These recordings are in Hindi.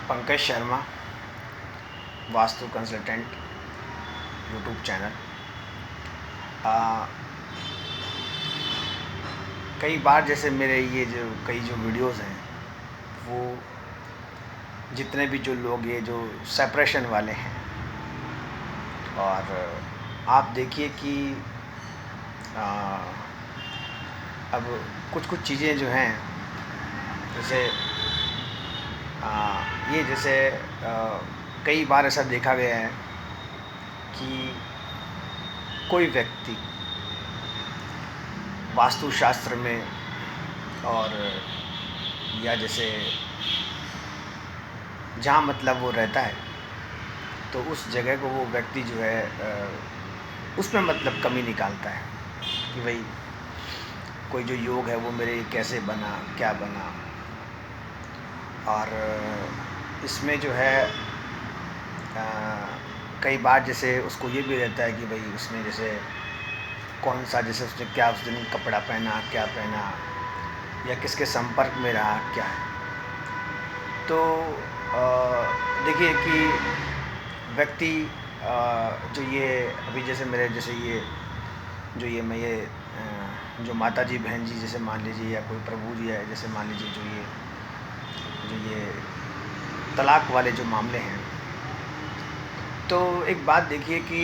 Pankaj Sharma, vastu consultant, YouTube channel. कई बार जैसे मेरे ये जो वीडियोज़ हैं, वो जितने भी जो लोग ये जो सेपरेशन वाले हैं, और आप देखिए कि अब कुछ चीज़ें जो हैं, जैसे ये जैसे कई बार ऐसा देखा गया है कि कोई व्यक्ति वास्तुशास्त्र में, और या जैसे जहाँ मतलब वो रहता है, तो उस जगह को वो व्यक्ति जो है उसमें मतलब कमी निकालता है कि भाई कोई जो योग है वो मेरे कैसे बना, क्या बना। और इसमें जो है कई बार जैसे उसको ये भी रहता है कि भाई उसने जैसे कौन सा, जैसे उसने क्या उस दिन कपड़ा पहना, क्या पहना, या किसके संपर्क में रहा, क्या है। तो देखिए कि व्यक्ति जो ये अभी जैसे मेरे जैसे ये जो ये मैं ये जो माता जी बहन जी जैसे मान लीजिए, या कोई प्रभु जी है जैसे मान लीजिए, जो ये तलाक वाले जो मामले हैं, तो एक बात देखिए कि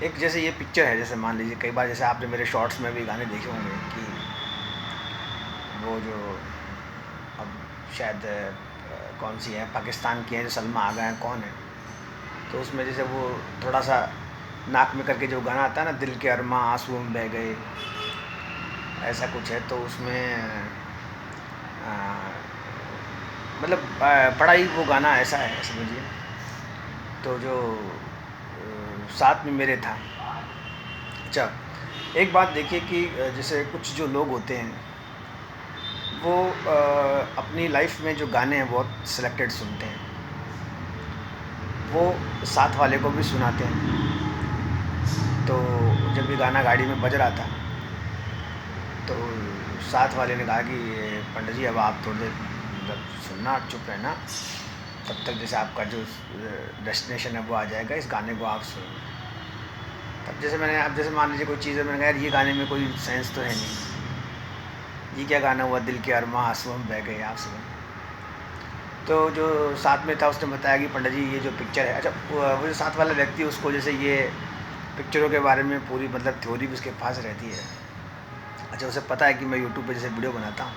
एक जैसे ये पिक्चर है, जैसे मान लीजिए कई बार जैसे आपने मेरे शॉर्ट्स में भी गाने देखे होंगे कि वो जो अब शायद कौन सी है, पाकिस्तान की है, जो सलमा आगा हैं, कौन है, तो उसमें जैसे वो थोड़ा सा नाक में करके जो गाना आता है ना, दिल के अरमां आंसू में बह गए, ऐसा कुछ है। तो उसमें मतलब बड़ा ही वो गाना ऐसा है समझिए। तो जो साथ में मेरे था। अच्छा, एक बात देखिए कि जैसे कुछ जो लोग होते हैं, वो अपनी लाइफ में जो गाने हैं बहुत सिलेक्टेड सुनते हैं, वो साथ वाले को भी सुनाते हैं। तो जब ये गाना गाड़ी में बज रहा था, तो साथ वाले ने कहा कि पंडित जी अब आप थोड़ी देर मतलब सुनना, चुप रहना, तब तक जैसे आपका जो डेस्टिनेशन है वो आ जाएगा, इस गाने को आप सुनो। तब जैसे मैंने, अब जैसे मान लीजिए कोई चीज़ है, मैंने कहा यार ये गाने में कोई सेंस तो है नहीं, ये क्या गाना हुआ, दिल के अरमां आंसुओं में बह गए, आप सुनो। तो जो साथ में था उसने बताया कि पंडित जी ये जो पिक्चर है, अच्छा वो जो साथ वाला व्यक्ति, उसको जैसे ये पिक्चरों के बारे में पूरी मतलब थ्योरी भी उसके पास रहती है। अच्छा, उसे पता है कि मैं यूट्यूब पे जैसे वीडियो बनाता हूँ,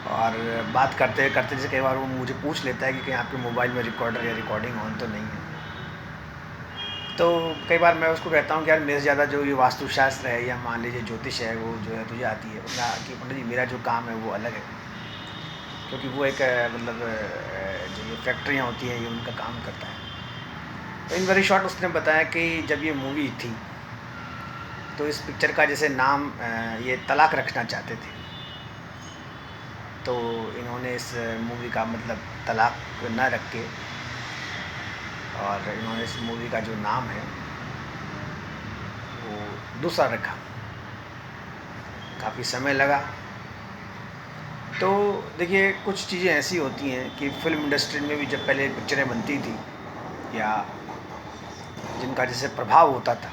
और बात करते करते जैसे कई बार वो मुझे पूछ लेता है कि कहीं आपके मोबाइल में रिकॉर्डर या रिकॉर्डिंग ऑन तो नहीं है। तो कई बार मैं उसको कहता हूँ कि यार मेरे से ज़्यादा जो ये वास्तुशास्त्र है, या मान लीजिए ज्योतिष है, वो जो है तुझे आती है। उसने कहा कि पंडित जी मेरा जो काम है वो अलग है, क्योंकि वो एक मतलब जो ये फैक्ट्रियाँ होती हैं, ये उनका काम करता है। तो इन वेरी शॉर्ट उसने बताया कि जब ये मूवी थी, तो इस पिक्चर का जैसे नाम ये तलाक रखना चाहते थे। तो इन्होंने इस मूवी का मतलब तलाक न रख के, और इन्होंने इस मूवी का जो नाम है वो दूसरा रखा। काफ़ी समय लगा। तो देखिए कुछ चीज़ें ऐसी होती हैं कि फ़िल्म इंडस्ट्री में भी जब पहले पिक्चरें बनती थी, या जिनका जैसे प्रभाव होता था,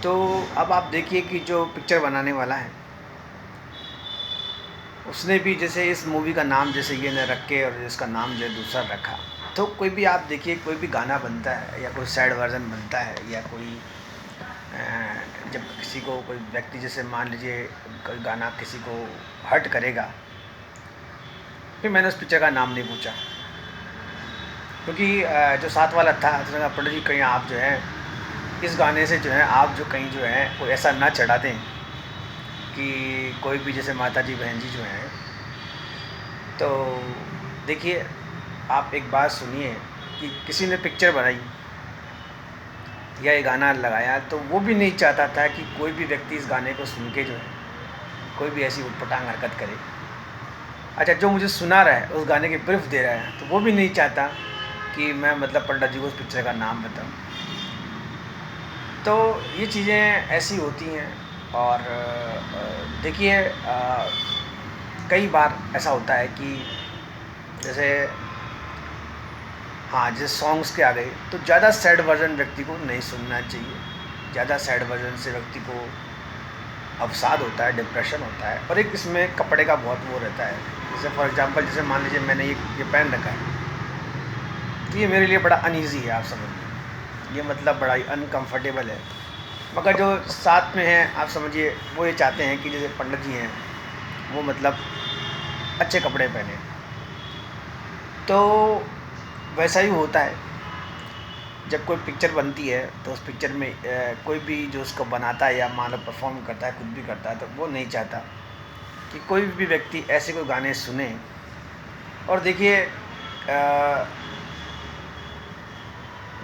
तो अब आप देखिए कि जो पिक्चर बनाने वाला है, उसने भी जैसे इस मूवी का नाम जैसे ये न रख के, और इसका नाम जो है दूसरा रखा। तो कोई भी आप देखिए, कोई भी गाना बनता है, या कोई सैड वर्जन बनता है, या कोई जब किसी को कोई व्यक्ति जैसे मान लीजिए कोई गाना किसी को हर्ट करेगा, फिर मैंने उस पिक्चर का नाम नहीं पूछा, क्योंकि जो साथ वाला था उसने कहा पंडित जी कहीं आप जो है इस गाने से जो है आप जो कहीं जो है कोई ऐसा ना चढ़ा दें कि कोई भी जैसे माता जी बहन जी जो हैं। तो देखिए आप एक बात सुनिए कि किसी ने पिक्चर बनाई या ये गाना लगाया, तो वो भी नहीं चाहता था कि कोई भी व्यक्ति इस गाने को सुन के जो है कोई भी ऐसी उटपटांग हरकत करे। अच्छा, जो मुझे सुना रहा है उस गाने की ब्रीफ दे रहा है, तो वो भी नहीं चाहता कि मैं मतलब पंडित जी को उस पिक्चर का नाम बताऊं। तो ये चीज़ें ऐसी होती हैं। और देखिए कई बार ऐसा होता है कि जैसे हाँ, जैसे सॉन्ग्स के आ गए तो ज़्यादा सैड वर्जन व्यक्ति को नहीं सुनना चाहिए। ज़्यादा सैड वर्जन से व्यक्ति को अवसाद होता है, डिप्रेशन होता है। और एक इसमें कपड़े का बहुत वो रहता है। जैसे फॉर एग्जांपल, जैसे मान लीजिए मैंने ये पहन रखा है, तो ये मेरे लिए बड़ा अनईज़ी है, आप समझिए। ये मतलब बड़ा ही अनकंफर्टेबल है। मगर जो साथ में हैं, आप समझिए, वो ये चाहते हैं कि जैसे पंडित जी हैं, वो मतलब अच्छे कपड़े पहने। तो वैसा ही होता है, जब कोई पिक्चर बनती है तो उस पिक्चर में कोई भी जो उसको बनाता है या मान लो परफॉर्म करता है, कुछ भी करता है, तो वो नहीं चाहता कि कोई भी व्यक्ति ऐसे कोई गाने सुने। और देखिए,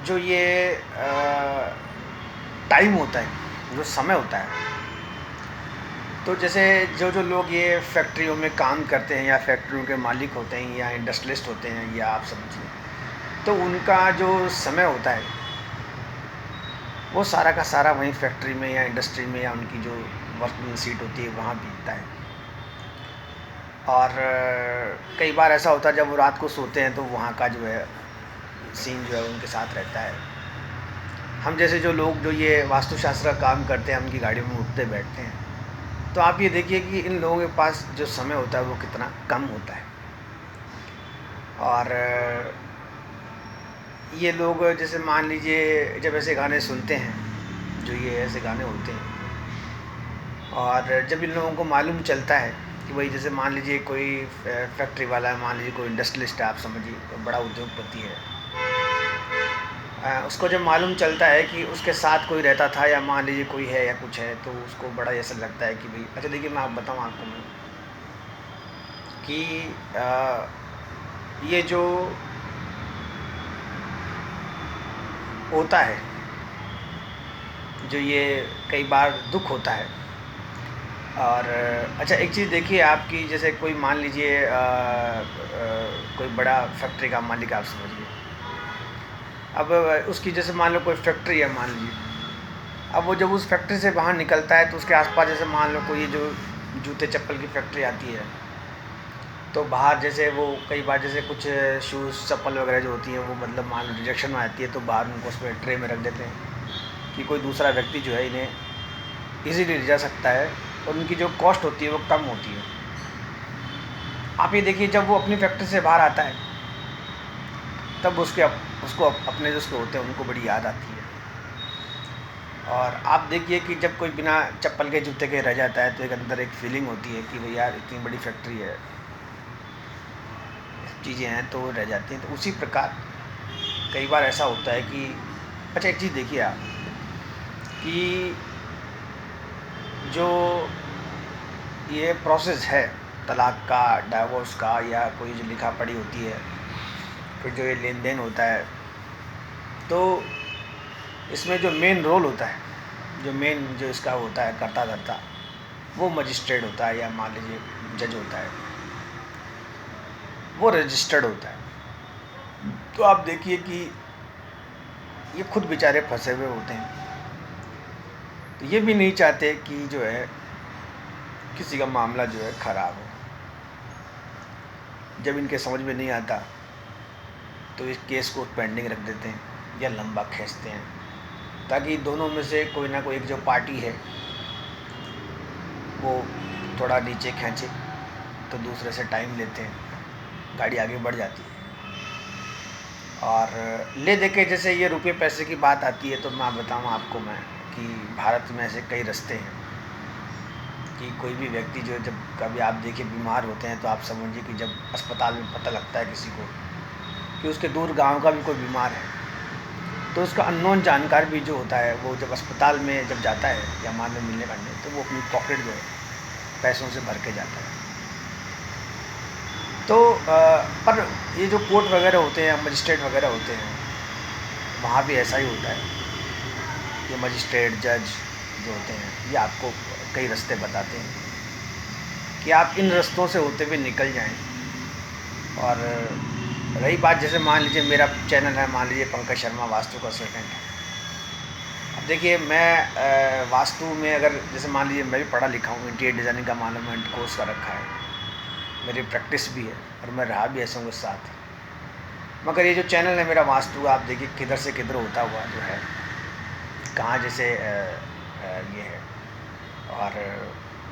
जो ये टाइम होता है, जो समय होता है, तो जैसे जो जो लोग ये फैक्ट्रियों में काम करते हैं या फैक्ट्रियों के मालिक होते हैं या इंडस्ट्रियलिस्ट होते हैं, या आप समझिए, तो उनका जो समय होता है वो सारा का सारा वहीं फैक्ट्री में या इंडस्ट्री में या उनकी जो वर्किंग सीट होती है वहाँ बीतता है। और कई बार ऐसा होता है जब वो रात को सोते हैं तो वहाँ का जो है सीन जो है उनके साथ रहता है। हम जैसे जो लोग जो ये वास्तुशास्त्र का काम करते हैं, उनकी गाड़ियों में उठते बैठते हैं, तो आप ये देखिए कि इन लोगों के पास जो समय होता है वो कितना कम होता है। और ये लोग जैसे मान लीजिए जब ऐसे गाने सुनते हैं, जो ये ऐसे गाने होते हैं, और जब इन लोगों को मालूम चलता है कि भाई जैसे मान लीजिए कोई फैक्ट्री वाला है, मान लीजिए कोई इंडस्ट्रियलिस्ट है, आप समझिए, तो बड़ा उद्योगपति है, उसको जब मालूम चलता है कि उसके साथ कोई रहता था या मान लीजिए कोई है या कुछ है, तो उसको बड़ा ऐसा लगता है कि भाई अच्छा देखिए, मैं आप बताऊँ आपको मैं कि ये जो होता है, जो ये कई बार दुख होता है। और अच्छा एक चीज़ देखिए आपकी, जैसे कोई मान लीजिए कोई बड़ा फैक्ट्री का मालिक, आप समझिए, अब उसकी जैसे मान लो कोई फैक्ट्री है, मान लीजिए, अब वो जब उस फैक्ट्री से बाहर निकलता है तो उसके आसपास जैसे मान लो कोई ये जो जूते चप्पल की फैक्ट्री आती है, तो बाहर जैसे वो कई बार जैसे कुछ शूज़ चप्पल वगैरह जो होती हैं वो मतलब मान लो रिजेक्शन में आती है, तो बाहर उनको उसमें ट्रे में रख देते हैं कि कोई दूसरा व्यक्ति जो है इन्हें इजीली ले जा सकता है, और उनकी जो कॉस्ट होती है वो कम होती है। आप ये देखिए, जब वो अपनी फैक्ट्री से बाहर आता है तब उसको अपने जो उसके होते हैं उनको बड़ी याद आती है। और आप देखिए कि जब कोई बिना चप्पल के जूते के रह जाता है तो एक अंदर एक फीलिंग होती है कि भाई यार इतनी बड़ी फैक्ट्री है, चीज़ें हैं तो रह जाती हैं। तो उसी प्रकार कई बार ऐसा होता है कि अच्छा एक चीज़ देखिए आप कि जो ये प्रोसेस है तलाक का, डाइवोर्स का, या कोई जो लिखा पढ़ी होती है, फिर जो ये लेन देन होता है, तो इसमें जो मेन रोल होता है, जो मेन जो इसका होता है करता धरता, वो मजिस्ट्रेट होता है या मान लीजिए जज होता है, वो रजिस्टर्ड होता है। तो आप देखिए कि ये खुद बेचारे फंसे हुए होते हैं, तो ये भी नहीं चाहते कि जो है किसी का मामला जो है ख़राब हो। जब इनके समझ में नहीं आता तो इस केस को पेंडिंग रख देते हैं या लंबा खींचते हैं, ताकि दोनों में से कोई ना कोई एक जो पार्टी है वो थोड़ा नीचे खींचे, तो दूसरे से टाइम लेते हैं, गाड़ी आगे बढ़ जाती है। और ले दे के जैसे ये रुपये पैसे की बात आती है, तो मैं बताऊँ आपको मैं कि भारत में ऐसे कई रास्ते हैं कि कोई भी व्यक्ति जो जब कभी आप देखिए बीमार होते हैं, तो आप समझिए कि जब अस्पताल में पता लगता है किसी को कि उसके दूर गांव का भी कोई बीमार है, तो उसका अननोन जानकार भी जो होता है वो जब अस्पताल में जब जाता है या मान लो मिलने करने, तो वो अपनी पॉकेट जो है पैसों से भर के जाता है। तो पर ये जो कोर्ट वगैरह होते हैं, मजिस्ट्रेट वगैरह होते हैं, वहाँ भी ऐसा ही होता है। ये मजिस्ट्रेट जज जो होते हैं ये आपको कई रास्ते बताते हैं कि आप इन रास्तों से होते हुए निकल जाएं। और रही बात, जैसे मान लीजिए मेरा चैनल है, मान लीजिए पंकज शर्मा वास्तु कंसल्टेंट। अब देखिए मैं वास्तु में अगर जैसे मान लीजिए मैं भी पढ़ा लिखा हूँ, इंटीरियर डिज़ाइनिंग का मैंने कोर्स कर रखा है, मेरी प्रैक्टिस भी है और मैं रहा भी ऐसे के साथ। मगर ये जो चैनल है मेरा वास्तु, आप देखिए किधर से किधर होता हुआ जो है, कहाँ जैसे ये है। और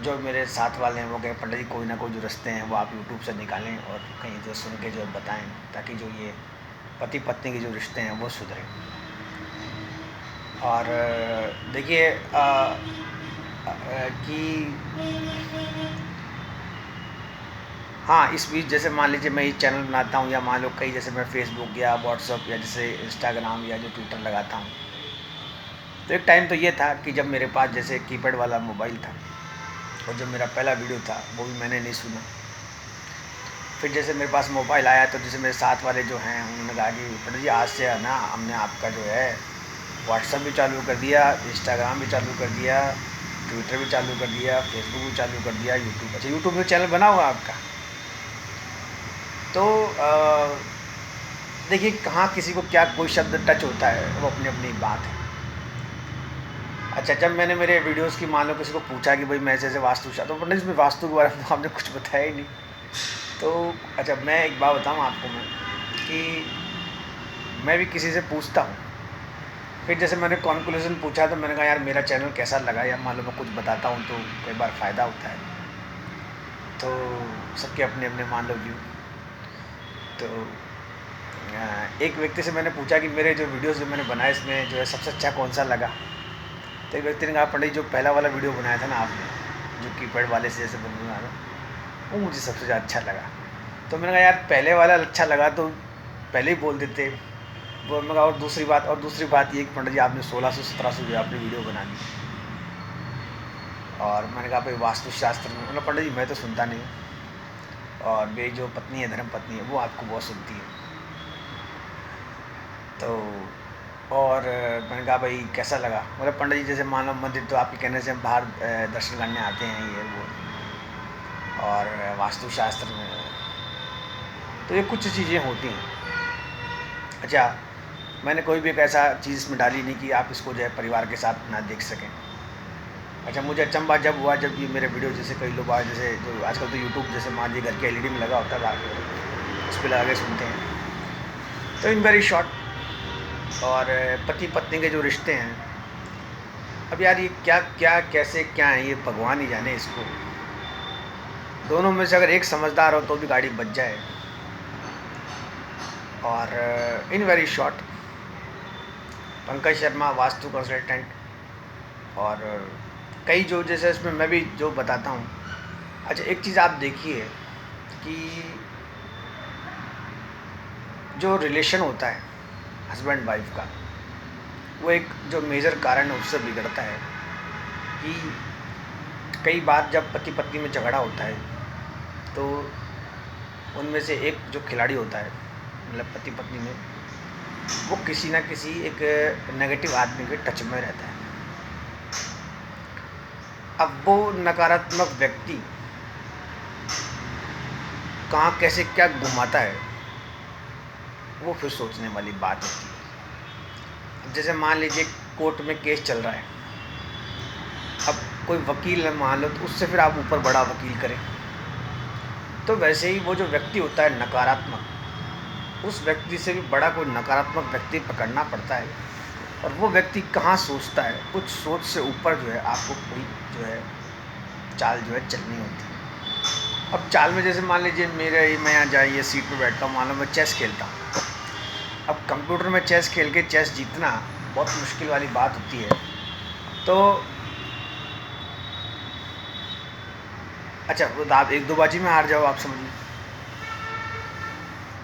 जो मेरे साथ वाले हैं वो कहें पंडित जी कोई ना कोई जो रास्ते हैं वो आप यूट्यूब से निकालें और कहीं से सुन के जो बताएं, ताकि जो ये पति पत्नी के जो रिश्ते हैं वो सुधरें। और देखिए कि हाँ, इस बीच जैसे मान लीजिए मैं ये चैनल बनाता हूँ, या मान लो कई जैसे मैं फेसबुक या व्हाट्सअप या जैसे इंस्टाग्राम या जो ट्विटर लगाता हूँ, तो एक टाइम तो ये था कि जब मेरे पास जैसे कीपैड वाला मोबाइल था और जब मेरा पहला वीडियो था वो भी मैंने नहीं सुना। फिर जैसे मेरे पास मोबाइल आया तो जैसे मेरे साथ वाले जो हैं उन्होंने कहा कि पंडित जी आज से है ना हमने आपका जो है व्हाट्सअप भी चालू कर दिया, इंस्टाग्राम भी चालू कर दिया, ट्विटर भी चालू कर दिया, फेसबुक भी चालू कर दिया, यूट्यूब, अच्छा यूट्यूब में चैनल बना हुआ आपका। तो देखिए कहाँ किसी को क्या कोई शब्द टच होता है वो अपनी अपनी बात है। अच्छा जब मैंने मेरे वीडियोस की मान लो किसी को पूछा कि भाई मैं ऐसे वास्तुशास्त्र, तो पंडित इसमें वास्तु के बारे में आपने कुछ बताया ही नहीं। तो अच्छा मैं एक बात बताऊँ आपको मैं कि मैं भी किसी से पूछता हूँ, फिर जैसे मैंने कॉन्क्लूजन पूछा तो मैंने कहा यार मेरा चैनल कैसा लगा, या मान लो मैं कुछ बताता हूँ तो कई बार फ़ायदा होता है। तो सबके अपने अपने मान लो व्यू। तो एक व्यक्ति से मैंने पूछा कि मेरे जो वीडियोस जो मैंने बनाए इसमें जो है सबसे अच्छा कौन सा लगा। तो एक व्यक्ति ने कहा पंडित जो पहला वाला वीडियो बनाया था ना आपने, जो कीपैड वाले से जैसे बनाया था, वो मुझे सबसे ज़्यादा अच्छा लगा। तो मैंने कहा यार पहले वाला अच्छा लगा तो पहले ही बोल देते। वो मैं कहा और दूसरी बात ये कि पंडित जी आपने 1600-1700 जो आपने वीडियो बना दी। और मैंने कहा भाई वास्तुशास्त्र में, मतलब पंडित जी मैं तो सुनता नहीं हूँ, और मेरी जो पत्नी है धर्म पत्नी है वो आपको बहुत सुनती है। तो और मैंने कहा भाई कैसा लगा, मतलब पंडित जी जैसे मान लो मंदिर तो आपके कहने से हम बाहर दर्शन करने आते हैं ये वो, और वास्तुशास्त्र में तो ये कुछ चीज़ें होती हैं। अच्छा मैंने कोई भी एक ऐसा चीज़ इसमें डाली नहीं कि आप इसको जो है परिवार के साथ ना देख सकें। अच्छा मुझे अचंभा जब हुआ जब ये मेरे वीडियो जैसे कई लोग बाहर जैसे जो आजकल तो यूट्यूब जैसे मान लीजिए घर के एलईडी में लगा होता है बाहर, उस पर लगा के सुनते हैं। तो इन वेरी शॉर्ट, और पति पत्नी के जो रिश्ते हैं, अब यार ये क्या क्या कैसे क्या है ये भगवान ही जाने इसको। दोनों में से अगर एक समझदार हो तो भी गाड़ी बच जाए। और in very short, Pankaj Sharma vastu consultant, और कई जो जैसे इसमें मैं भी जो बताता हूँ। अच्छा एक चीज़ आप देखिए कि जो रिलेशन होता है हस्बैंड वाइफ का, वो एक जो मेजर कारण है उससे बिगड़ता है कि कई बार जब पति पत्नी में झगड़ा होता है तो उनमें से एक जो खिलाड़ी होता है मतलब पति पत्नी में, वो किसी ना किसी एक नेगेटिव आदमी के टच में रहता है। अब वो नकारात्मक व्यक्ति कहाँ कैसे क्या घुमाता है वो फिर सोचने वाली बात होती है। अब जैसे मान लीजिए कोर्ट में केस चल रहा है, अब कोई वकील है मान लो, तो उससे फिर आप ऊपर बड़ा वकील करें, तो वैसे ही वो जो व्यक्ति होता है नकारात्मक, उस व्यक्ति से भी बड़ा कोई नकारात्मक व्यक्ति पकड़ना पड़ता है। और वो व्यक्ति कहाँ सोचता है, कुछ सोच से ऊपर जो है आपको कोई जो है चाल जो है चलनी होती है। अब चाल में जैसे मान लीजिए मैं यहाँ जाइए सीट पर बैठता हूँ, मान लो मैं चेस खेलता हूँ। अब कंप्यूटर में चेस खेल के चेस जीतना बहुत मुश्किल वाली बात होती है। तो अच्छा वो आप एक दो बाजी में हार जाओ आप समझिए।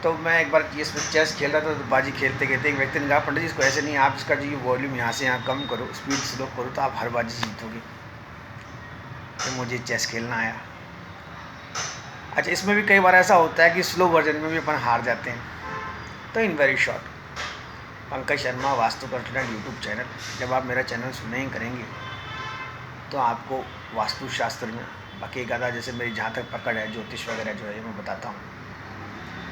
तो मैं एक बार इसमें चेस खेल रहा था, तो बाजी खेलते खेलते एक व्यक्ति ने कहा पंडित जी इसको ऐसे नहीं, आप इसका जो ये वॉल्यूम यहाँ से यहाँ कम करो, स्पीड स्लो करो, तो आप हर बाजी जीतोगे। तो मुझे चेस खेलना आया। अच्छा इसमें भी कई बार ऐसा होता है कि स्लो वर्जन में भी अपन हार जाते हैं। तो in very short, Pankaj Sharma vastu consultant YouTube channel, जब आप मेरा चैनल सुने ही करेंगे तो आपको वास्तुशास्त्र में बाकी एक आधा जैसे मेरी जहाँ तक पकड़ है ज्योतिष वगैरह जो है ये मैं बताता हूँ,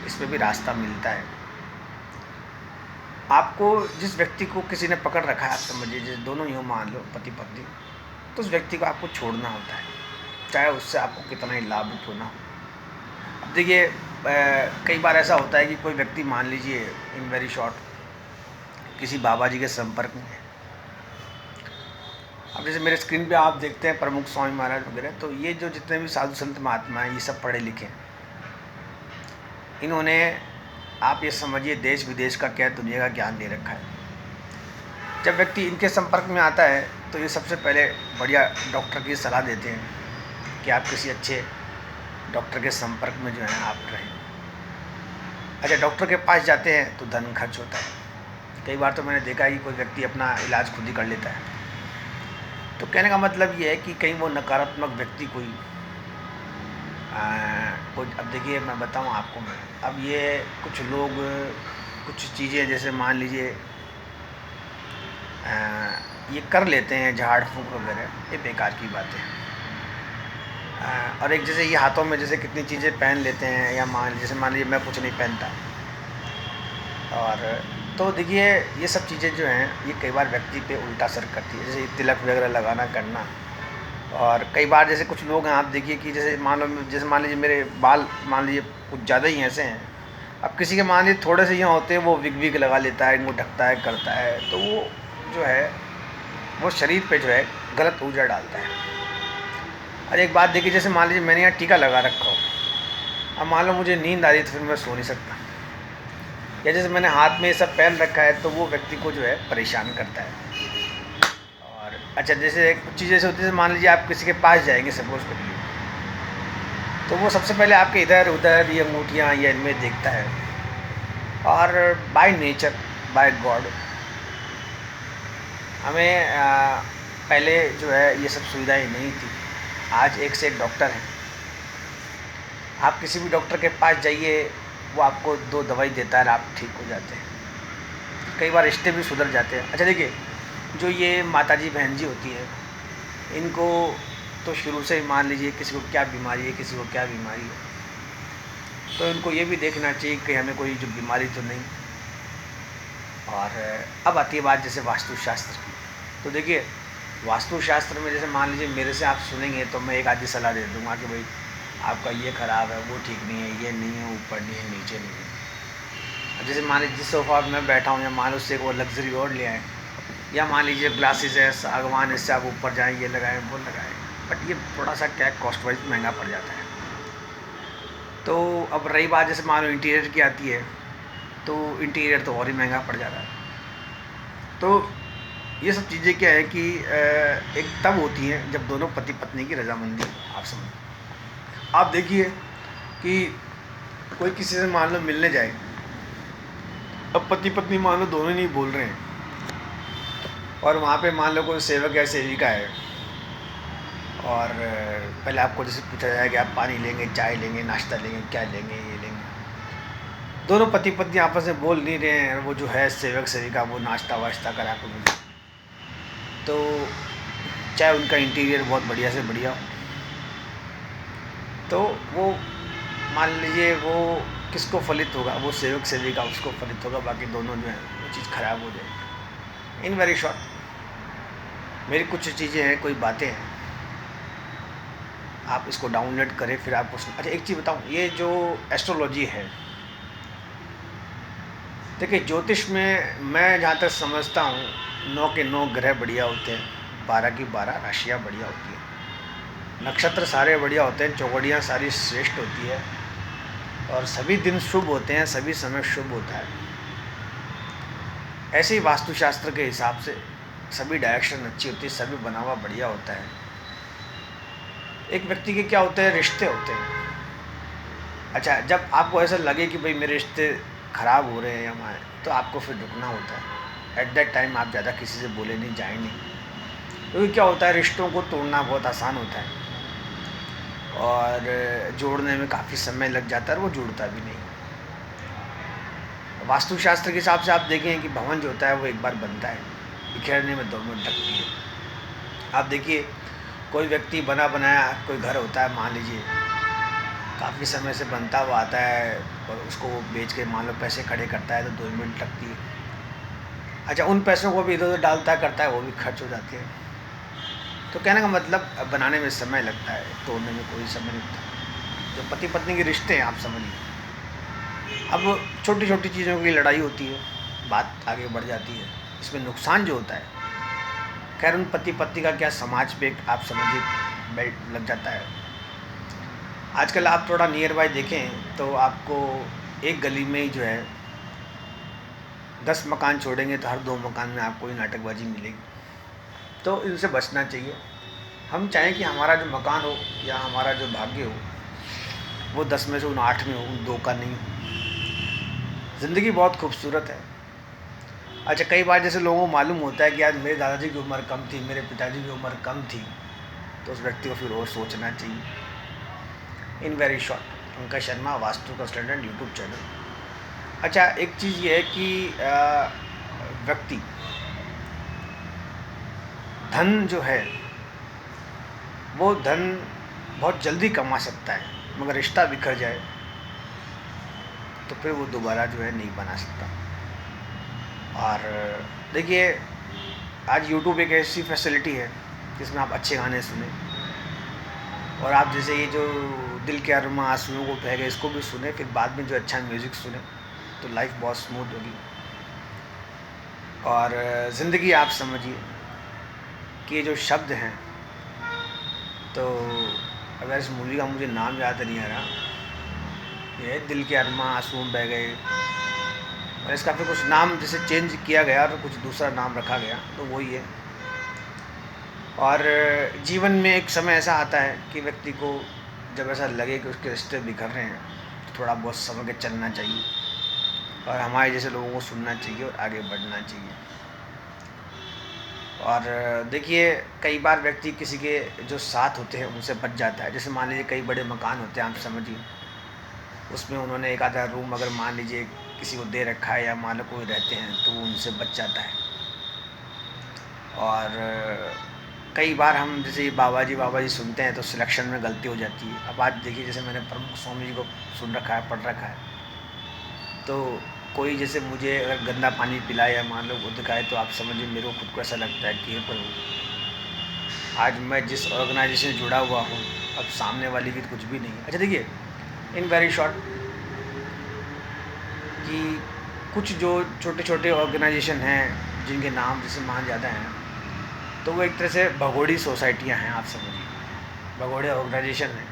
इसमें भी रास्ता मिलता है। आपको जिस व्यक्ति को किसी ने पकड़ रखा है, आप समझिए जैसे दोनों यूँ मान लो पति पत्नी, तो उस व्यक्ति को आपको छोड़ना होता है, चाहे उससे आपको कितना ही लाभ उठाना हो। देखिए कई बार ऐसा होता है कि कोई व्यक्ति मान लीजिए इन वेरी शॉर्ट किसी बाबा जी के संपर्क में है। अब जैसे मेरे स्क्रीन पे आप देखते हैं प्रमुख स्वामी महाराज वगैरह, तो ये जो जितने भी साधु संत महात्मा हैं ये सब पढ़े लिखे हैं। इन्होंने आप ये समझिए देश विदेश का क्या दुनिया का ज्ञान दे रखा है। जब व्यक्ति इनके संपर्क में आता है तो ये सबसे पहले बढ़िया डॉक्टर की सलाह देते हैं कि आप किसी अच्छे डॉक्टर के संपर्क में जो है आप रहें। अच्छा, डॉक्टर के पास जाते हैं तो धन खर्च होता है। कई बार तो मैंने देखा है कि कोई व्यक्ति अपना इलाज खुद ही कर लेता है। तो कहने का मतलब ये है कि कहीं वो नकारात्मक व्यक्ति कोई अब देखिए मैं बताऊं आपको, मैं अब ये कुछ लोग कुछ चीज़ें जैसे मान लीजिए ये कर लेते हैं झाड़ फूंक वगैरह, ये बेकार की बातें हैं। और एक जैसे ये हाथों में जैसे कितनी चीज़ें पहन लेते हैं, या जैसे मान लीजिए मैं कुछ नहीं पहनता, और तो देखिए ये सब चीज़ें जो हैं ये कई बार व्यक्ति पे उल्टा असर करती है। जैसे तिलक वगैरह लगाना करना, और कई बार जैसे कुछ लोग हैं आप देखिए कि जैसे मान लीजिए मेरे बाल मान लीजिए कुछ ज़्यादा ही ऐसे हैं। अब किसी के मान लीजिए थोड़े से यहाँ होते हैं, वो विग लगा लेता है, इनको ढकता है करता है, तो वो जो है वो शरीर पे जो है गलत ऊर्जा डालता है। और एक बात देखिए, जैसे मान लीजिए मैंने यहाँ टीका लगा रखा हो, अब मान लो मुझे नींद आ रही तो फिर मैं सो नहीं सकता, या जैसे मैंने हाथ में ये सब पहन रखा है तो वो व्यक्ति को जो है परेशान करता है। और अच्छा, जैसे कुछ चीज़ जैसे होती है, मान लीजिए आप किसी के पास जाएंगे सपोज करिए, तो वो सबसे पहले आपके इधर उधर ये अंगूठियाँ या इनमें देखता है। और बाय नेचर बाय गॉड हमें पहले जो है ये सब सुविधाएं नहीं थी। आज एक से एक डॉक्टर हैं। आप किसी भी डॉक्टर के पास जाइए, वो आपको 2 दवाई देता है, आप ठीक हो जाते हैं। कई बार रिश्ते भी सुधर जाते हैं। अच्छा देखिए, जो ये माताजी बहन जी होती है, इनको तो शुरू से ही मान लीजिए किसी को क्या बीमारी है, किसी को क्या बीमारी है, तो इनको ये भी देखना चाहिए कि हमें कोई जो बीमारी तो नहीं। और अब आती है बात जैसे वास्तुशास्त्र की। तो देखिए वास्तुशास्त्र में जैसे मान लीजिए मेरे से आप सुनेंगे तो मैं एक आधी सलाह दे दूँगा कि भाई आपका ये ख़राब है, वो ठीक नहीं है, ये नहीं है, ऊपर नहीं है, नीचे नहीं है। जैसे मान लीजिए जिस सोफा मैं बैठा हूँ, या मान लो उससे वो लग्जरी और ले आए, या मान लीजिए ग्लासेस है सागवान, इससे आप ऊपर जाएँ, ये लगाएं वो लगाएं, बट ये थोड़ा सा क्या कॉस्ट वाइज महंगा पड़ जाता है। तो अब रही बात जैसे मान लो इंटीरियर की आती है, तो इंटीरियर तो और ही महंगा पड़ जाता है। तो ये सब चीज़ें क्या है कि एक तब होती हैं जब दोनों पति पत्नी की रजामंदी आप समझ। आप देखिए कि कोई किसी से मान लो मिलने जाए, अब पति पत्नी मान लो दोनों नहीं बोल रहे हैं, और वहाँ पे मान लो कोई सेवक या सेविका है, और पहले आपको जैसे पूछा जाए कि आप पानी लेंगे, चाय लेंगे, नाश्ता लेंगे, क्या लेंगे, ये लेंगे। दोनों पति पत्नी आपस में बोल नहीं रहे हैं, वो जो है सेवक सेविका वो नाश्ता वाश्ता करा कर मुझे, तो चाहे उनका इंटीरियर बहुत बढ़िया से बढ़िया हो, तो वो मान लीजिए वो किसको फलित होगा, वो सेवक सेविका उसको फलित होगा, बाकी दोनों जो है वो चीज़ ख़राब हो जाएगी। इन वेरी शॉर्ट मेरी कुछ चीज़ें हैं, कोई बातें हैं, आप इसको डाउनलोड करें फिर आपको। अच्छा एक चीज़ बताऊँ, ये जो एस्ट्रोलॉजी है, देखिए ज्योतिष में मैं जहाँ तक समझता हूँ 9 के 9 ग्रह बढ़िया होते हैं, 12 की 12 राशियाँ बढ़िया होती हैं, नक्षत्र सारे बढ़िया होते हैं, चौकड़ियाँ सारी श्रेष्ठ होती है, और सभी दिन शुभ होते हैं, सभी समय शुभ होता है। ऐसे ही वास्तुशास्त्र के हिसाब से सभी डायरेक्शन अच्छी होती है, सभी बना हुआ बढ़िया होता है। एक व्यक्ति के क्या होते हैं, रिश्ते होते हैं। अच्छा, जब आपको ऐसा लगे कि भाई मेरे रिश्ते ख़राब हो रहे हैं हमारे, तो आपको फिर रुकना होता है। एट दैट टाइम आप ज़्यादा किसी से बोले नहीं, जाए नहीं, क्योंकि क्या होता है रिश्तों को तोड़ना बहुत आसान होता है, और जोड़ने में काफ़ी समय लग जाता है, और वो जुड़ता भी नहीं। वास्तुशास्त्र के हिसाब से आप देखें कि भवन जो होता है वो एक बार बनता है, बिखेरने में 2 मिनट लगती है। आप देखिए कोई व्यक्ति बना बनाया कोई घर होता है, मान लीजिए काफ़ी समय से बनता हुआ आता है, और उसको वो बेच के मान लो पैसे खड़े करता है तो 2 मिनट लगती है। अच्छा, उन पैसों को भी इधर उधर डालता करता है, वो भी खर्च हो जाते हैं। तो कहने का मतलब बनाने में समय लगता है, तोड़ने में कोई समय नहीं लगता। जो पति पत्नी के रिश्ते हैं, आप समझिए। अब छोटी छोटी चीज़ों की लड़ाई होती है, बात आगे बढ़ जाती है, इसमें नुकसान जो होता है, खैर उन पति पत्नी का क्या, समाज पे आप समझिए बेल्ट लग जाता है। आजकल आप थोड़ा नियर बाय देखें तो आपको एक गली में ही जो है 10 मकान छोड़ेंगे तो हर 2 मकान में आपको ये नाटकबाजी मिलेगी। तो इनसे बचना चाहिए। हम चाहें कि हमारा जो मकान हो या हमारा जो भाग्य हो वो 10 में से उन 8 में हो, उन 2 का नहीं हो। ज़िंदगी बहुत खूबसूरत है। अच्छा, कई बार जैसे लोगों को मालूम होता है कि यार मेरे दादाजी की उम्र कम थी, मेरे पिताजी की उम्र कम थी, तो उस व्यक्ति को फिर और सोचना चाहिए। In very short, Pankaj Sharma, vastu consultant, YouTube channel. अच्छा, एक चीज़ ये है कि व्यक्ति धन जो है वो धन बहुत जल्दी कमा सकता है, मगर रिश्ता बिखर जाए तो फिर वो दोबारा जो है नहीं बना सकता। और देखिए, आज यूट्यूब एक ऐसी फैसिलिटी है जिसमें आप अच्छे गाने सुने, और आप जैसे ये जो दिल के अरमा आंसुओं को बह गए इसको भी सुने, फिर बाद में जो अच्छा म्यूज़िक सुने, तो लाइफ बहुत स्मूथ होगी। और ज़िंदगी आप समझिए कि ये जो शब्द हैं, तो अगर इस मूवी का मुझे नाम याद नहीं आ रहा, ये दिल के अरमा आंसुओं में बह गए, और इसका फिर कुछ नाम जैसे चेंज किया गया और कुछ दूसरा नाम रखा गया, तो वही है। और जीवन में एक समय ऐसा आता है कि व्यक्ति को जब ऐसा लगे कि उसके रिश्ते बिखर रहे हैं, तो थोड़ा बहुत समझ के चलना चाहिए और हमारे जैसे लोगों को सुनना चाहिए और आगे बढ़ना चाहिए। और देखिए, कई बार व्यक्ति किसी के जो साथ होते हैं उनसे बच जाता है। जैसे मान लीजिए कई बड़े मकान होते हैं, आप समझिए, उसमें उन्होंने एक आधा रूम अगर मान लीजिए किसी को दे रखा है या मान लो कोई रहते हैं, तो वो उनसे बच जाता है। और कई बार हम जैसे बाबा जी सुनते हैं तो सिलेक्शन में गलती हो जाती है। अब आज देखिए, जैसे मैंने प्रमुख स्वामी जी को सुन रखा है, पढ़ रखा है, तो कोई जैसे मुझे अगर गंदा पानी पिलाए या मान लो वो दिखाए, तो आप समझिए मेरे को खुद को ऐसा लगता है कि पर आज मैं जिस ऑर्गेनाइजेशन से जुड़ा हुआ हूँ, अब सामने वाले की कुछ भी नहीं है। अच्छा देखिए, इन वेरी शॉर्ट, कि कुछ जो छोटे छोटे ऑर्गेनाइजेशन हैं जिनके नाम जैसे मान ज़्यादा हैं, तो वो एक तरह से भगोड़ी सोसाइटियाँ हैं, आप समझिए, भगोड़े ऑर्गेनाइजेशन हैं।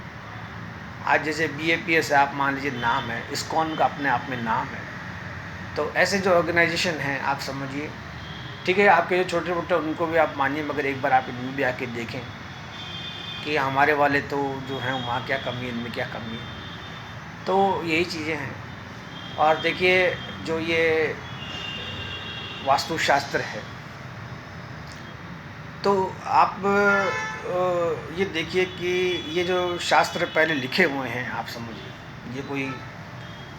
आज जैसे BAPS आप मान लीजिए नाम है, इस्कॉन का अपने आप में नाम है। तो ऐसे जो ऑर्गेनाइजेशन हैं, आप समझिए, ठीक है, आपके जो छोटे मोटे उनको भी आप मानिए, मगर एक बार आप इनमें भी आके देखें कि हमारे वाले तो जो हैं वहाँ क्या कमी है, इनमें क्या कमी है। तो यही चीज़ें हैं। और देखिए, जो ये वास्तुशास्त्र है, तो आप ये देखिए कि ये जो शास्त्र पहले लिखे हुए हैं, आप समझिए, ये कोई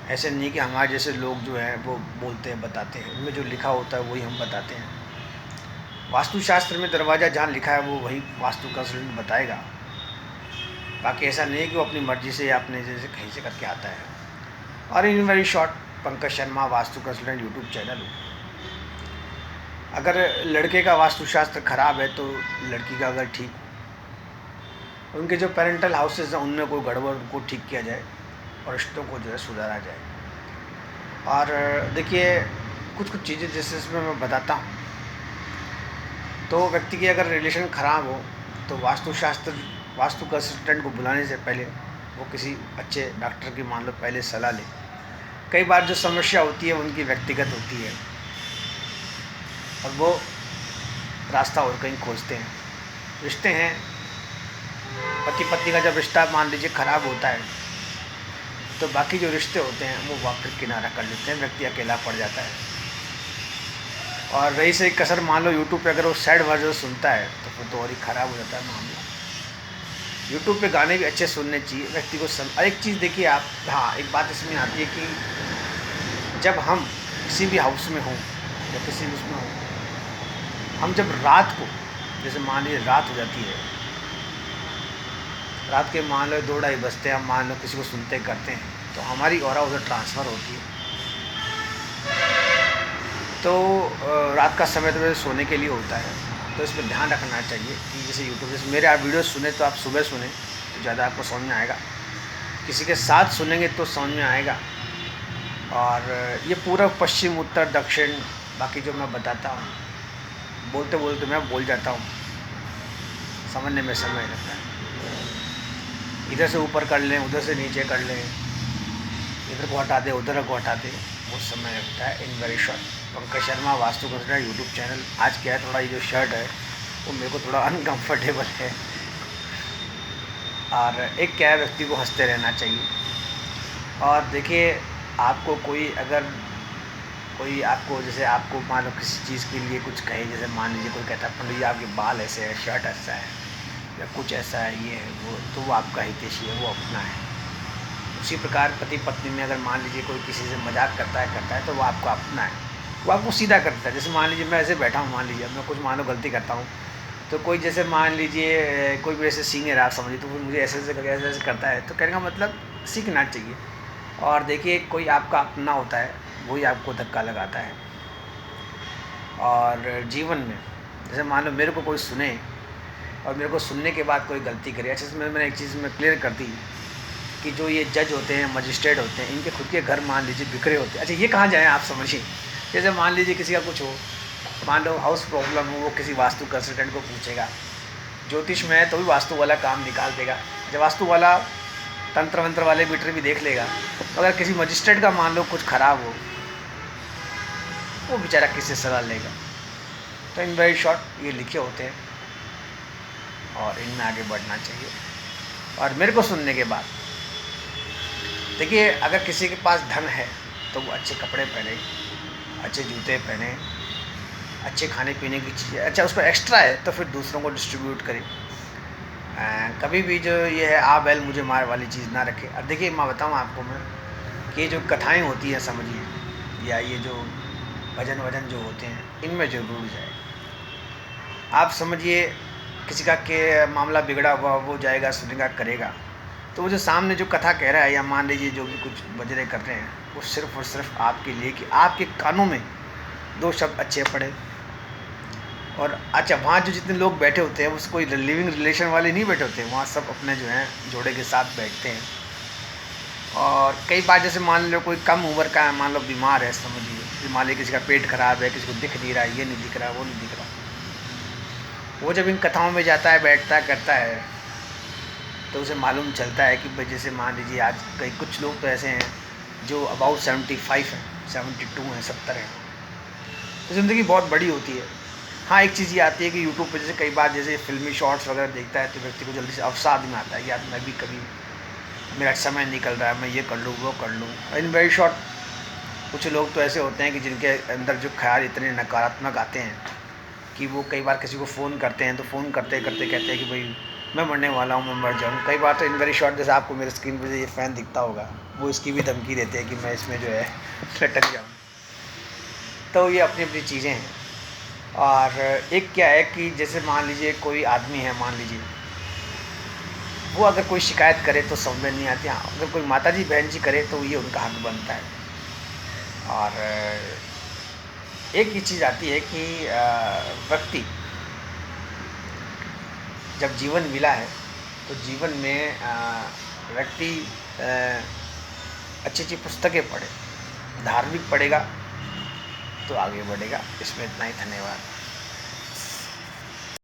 ऐसे नहीं कि हमारे जैसे लोग जो हैं वो बोलते हैं, बताते हैं। उनमें जो लिखा होता है वही हम बताते हैं। वास्तुशास्त्र में दरवाज़ा जहाँ लिखा है वो वही वास्तु कंसल्टेंट बताएगा। बाकी ऐसा नहीं है कि वो अपनी मर्ज़ी से या अपने जैसे कहीं से करके आता है। और in very short, Pankaj Sharma, vastu consultant, YouTube channel. अगर लड़के का वास्तुशास्त्र खराब है तो लड़की का अगर ठीक, उनके जो पेरेंटल हाउसेज हैं उनमें कोई गड़बड़, उनको ठीक किया जाए और रिश्तों को जो है सुधारा जाए। और देखिए, कुछ कुछ चीज़ें जैसे इसमें मैं बताता हूँ, तो व्यक्ति की अगर रिलेशन ख़राब हो तो वास्तु कंसल्टेंट को बुलाने से पहले वो किसी अच्छे डॉक्टर की मान लो पहले सलाह ले। कई बार जो समस्या होती है उनकी व्यक्तिगत होती है और वो रास्ता और कहीं खोजते हैं। रिश्ते हैं, पति पत्नी का जब रिश्ता मान लीजिए ख़राब होता है तो बाकी जो रिश्ते होते हैं वो वापस किनारा कर लेते हैं, व्यक्ति अकेला पड़ जाता है। और रही से कसर, मान लो यूट्यूब पे अगर वो सैड वर्जन सुनता है तो फिर तो और ही ख़राब हो जाता है मामला। यूट्यूब पे गाने भी अच्छे सुनने चाहिए व्यक्ति को। और एक चीज़ देखिए आप, हाँ, एक बात इसमें आती है कि जब हम किसी भी हाउस में हों या किसी भी उसमें हों, हम जब रात को, जैसे मान लीजिए रात हो जाती है, रात के मान लो 2-2:30 बजते हैं, हम मान लो किसी को सुनते करते हैं, तो हमारी ऑरा उधर ट्रांसफ़र होती है। तो रात का समय तो वैसे सोने के लिए होता है, तो इस पर ध्यान रखना चाहिए कि जैसे यूट्यूब, जैसे मेरे आप वीडियो सुने तो आप सुबह सुने तो ज़्यादा आपको समझ में आएगा किसी के साथ सुनेंगे तो समझ में आएगा। और ये पूर्व पश्चिम उत्तर दक्षिण बाकी जो मैं बताता हूँ, बोलते बोलते मैं बोल जाता हूँ, समझने में समय लगता है। इधर से ऊपर कर लें, उधर से नीचे कर लें, इधर को हटा दे उधर को हटा दे, बहुत समय लगता है। In very short, Pankaj Sharma vastu consultant YouTube channel. आज क्या है, थोड़ा ये जो शर्ट है वो मेरे को थोड़ा अनकम्फर्टेबल है। और एक क्या है, व्यक्ति को हंसते रहना चाहिए। और देखिए, आपको कोई अगर कोई आपको जैसे आपको मान लो किसी चीज़ के लिए कुछ कहे, जैसे मान लीजिए कोई कहता है पंडित जी आपके बाल ऐसे है, शर्ट ऐसा है, या कुछ ऐसा है, ये है वो, तो वो आपका हितैषी है, वो अपना है। उसी प्रकार पति पत्नी में अगर मान लीजिए कोई किसी से मजाक करता है तो वो आपका अपना है, वो आपको सीधा करता है। जैसे मान लीजिए मैं ऐसे बैठा हूँ, मान लीजिए मैं कुछ मान लो गलती करता हूँ, तो कोई जैसे मान लीजिए कोई भी ऐसे सीनियर आप समझिए, तो वो मुझे ऐसे ऐसे करता है, तो कहने का मतलब सीखना चाहिए। और देखिए, कोई आपका अपना होता है, वही आपको धक्का लगाता है। और जीवन में जैसे मान लो मेरे को कोई सुने और मेरे को सुनने के बाद कोई गलती करे, अच्छे से मैंने एक चीज़ में क्लियर कर दी कि जो ये जज होते हैं, मजिस्ट्रेट होते हैं, इनके खुद के घर मान लीजिए बिखरे होते हैं। अच्छा, ये कहाँ जाएँ आप समझिए। जैसे मान लीजिए किसी का कुछ हो, मान लो हाउस प्रॉब्लम हो, वो किसी वास्तु कंसल्टेंट को पूछेगा। ज्योतिष में है तो भी वास्तु वाला काम निकाल देगा। जब वास्तु वाला तंत्र मंत्र वाले मीटर भी देख लेगा, तो अगर किसी मजिस्ट्रेट का मान लो कुछ खराब हो, वो बेचारा किससे सलाह लेगा। तो इन वेरी शॉर्ट ये लिखे होते हैं और इनमें आगे बढ़ना चाहिए। और मेरे को सुनने के बाद देखिए, अगर किसी के पास धन है तो वो अच्छे कपड़े पहने, अच्छे जूते पहने, अच्छे खाने पीने की चीज़ें, अच्छा उसको एक्स्ट्रा है तो फिर दूसरों को डिस्ट्रीब्यूट करे। कभी भी जो ये है आ बैल मुझे मार वाली चीज़ ना रखे। अब देखिए, मैं बताऊँ आपको मैं कि ये जो कथाएँ होती हैं समझिए, या ये जो भजन वजन जो होते हैं, इनमें जरूर जाए। आप समझिए किसी का के मामला बिगड़ा हुआ, वो जाएगा सुनेगा करेगा, तो वो जो सामने जो कथा कह रहा है, या मान लीजिए जो भी कुछ बजरे कर रहे हैं, वो सिर्फ़ और सिर्फ आपके लिए कि आपके कानों में दो शब्द अच्छे पड़े। और अच्छा, वहाँ जो जितने लोग बैठे होते हैं, उस कोई लिविंग रिलेशन वाले नहीं बैठे होते हैं, वहाँ सब अपने जो हैं जोड़े के साथ बैठते हैं। और कई बार जैसे मान लो कोई कम उम्र का है, मान लो बीमार है, समझिए मान लीजिए किसी का पेट खराब है, किसी को दिख नहीं रहा है, ये नहीं दिख रहा, वो नहीं दिख रहा, वो जब इन कथाओं में जाता है, बैठता है, करता है, तो उसे मालूम चलता है कि भाई जैसे मान लीजिए आज कई कुछ लोग तो ऐसे हैं जो अबाउट 75 हैं, 72 हैं, 70 हैं, तो ज़िंदगी बहुत बड़ी होती है। हाँ, एक चीज़ ये आती है कि यूट्यूब पे जैसे कई बार जैसे फिल्मी शॉर्ट्स वगैरह देखता है, तो व्यक्ति को जल्दी से अवसाद में आता है, यार मैं भी कभी, मेरा समय निकल रहा है, मैं ये कर लूँ वो कर लूँ। इन वेरी शॉर्ट, कुछ लोग तो ऐसे होते हैं कि जिनके अंदर जो ख्याल इतने नकारात्मक आते हैं कि वो कई बार किसी को फ़ोन करते हैं, तो फ़ोन करते करते कहते हैं कि भाई मैं मरने वाला हूँ, मैं मर जाऊँ। कई बार तो इन वेरी शॉर्ट, जैसे आपको मेरे स्क्रीन पर ये फ़ैन दिखता होगा, वो इसकी भी धमकी देते हैं कि मैं इसमें जो है लटक जाऊँ। तो ये अपनी अपनी चीज़ें हैं। और एक क्या है कि जैसे मान लीजिए कोई आदमी है, मान लीजिए वो अगर कोई शिकायत करे तो समझ में नहीं आती। हाँ, अगर कोई माताजी बहन जी करे तो ये उनका हक बनता है। और एक ही चीज़ आती है कि व्यक्ति जब जीवन मिला है तो जीवन में व्यक्ति अच्छी अच्छी पुस्तकें पढ़े, धार्मिक पढ़ेगा तो आगे बढ़ेगा। इसमें इतना ही, धन्यवाद।